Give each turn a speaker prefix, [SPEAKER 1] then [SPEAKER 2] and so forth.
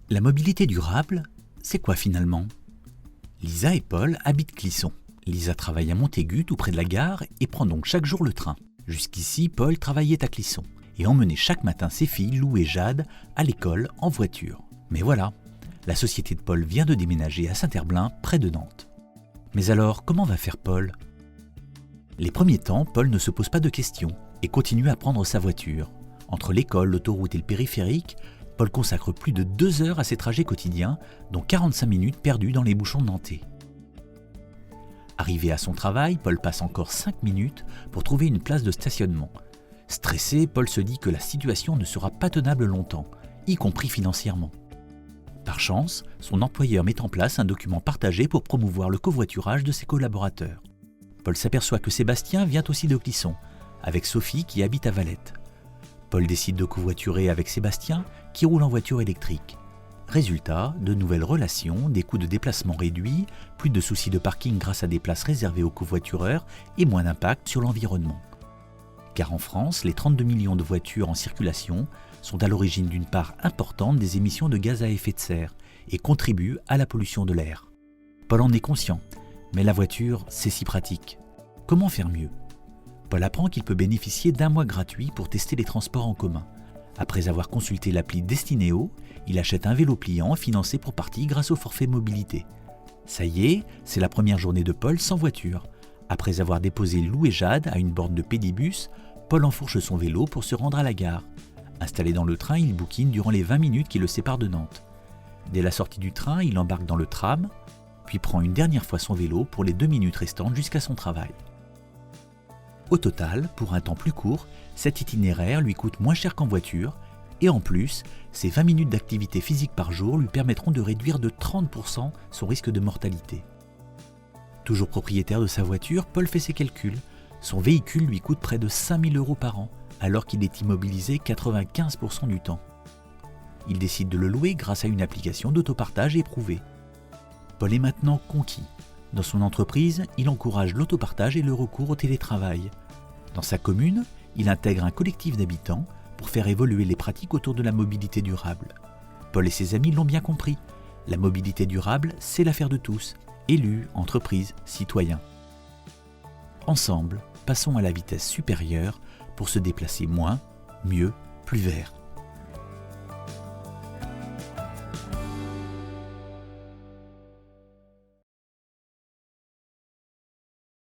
[SPEAKER 1] La mobilité durable, c'est quoi finalement? Lisa et Paul habitent Clisson. Lisa travaille à Montaigu, tout près de la gare, et prend donc chaque jour le train. Jusqu'ici, Paul travaillait à Clisson et emmenait chaque matin ses filles, Lou et Jade, à l'école en voiture. Mais voilà, la société de Paul vient de déménager à Saint-Herblain, près de Nantes. Mais alors, comment va faire Paul? Les premiers temps, Paul ne se pose pas de questions et continue à prendre sa voiture. Entre l'école, l'autoroute et le périphérique, Paul consacre plus de 2 heures à ses trajets quotidiens, dont 45 minutes perdues dans les bouchons nantais. Arrivé à son travail, Paul passe encore 5 minutes pour trouver une place de stationnement. Stressé, Paul se dit que la situation ne sera pas tenable longtemps, y compris financièrement. Par chance, son employeur met en place un document partagé pour promouvoir le covoiturage de ses collaborateurs. Paul s'aperçoit que Sébastien vient aussi de Clisson, avec Sophie qui habite à Valette. Paul décide de covoiturer avec Sébastien, qui roule en voiture électrique. Résultat, de nouvelles relations, des coûts de déplacement réduits, plus de soucis de parking grâce à des places réservées aux covoitureurs et moins d'impact sur l'environnement. Car en France, les 32 millions de voitures en circulation sont à l'origine d'une part importante des émissions de gaz à effet de serre et contribuent à la pollution de l'air. Paul en est conscient, mais la voiture, c'est si pratique. Comment faire mieux? Paul apprend qu'il peut bénéficier d'1 mois gratuit pour tester les transports en commun. Après avoir consulté l'appli Destinéo, il achète un vélo pliant financé pour partie grâce au forfait mobilité. Ça y est, c'est la première journée de Paul sans voiture. Après avoir déposé Lou et Jade à une borne de pédibus, Paul enfourche son vélo pour se rendre à la gare. Installé dans le train, il bouquine durant les 20 minutes qui le séparent de Nantes. Dès la sortie du train, il embarque dans le tram, puis prend une dernière fois son vélo pour les 2 minutes restantes jusqu'à son travail. Au total, pour un temps plus court, cet itinéraire lui coûte moins cher qu'en voiture, et en plus, ces 20 minutes d'activité physique par jour lui permettront de réduire de 30% son risque de mortalité. Toujours propriétaire de sa voiture, Paul fait ses calculs. Son véhicule lui coûte près de 5 000 € par an, alors qu'il est immobilisé 95% du temps. Il décide de le louer grâce à une application d'autopartage éprouvée. Paul est maintenant conquis. Dans son entreprise, il encourage l'autopartage et le recours au télétravail. Dans sa commune, il intègre un collectif d'habitants pour faire évoluer les pratiques autour de la mobilité durable. Paul et ses amis l'ont bien compris. La mobilité durable, c'est l'affaire de tous, élus, entreprises, citoyens. Ensemble, passons à la vitesse supérieure pour se déplacer moins, mieux, plus vert.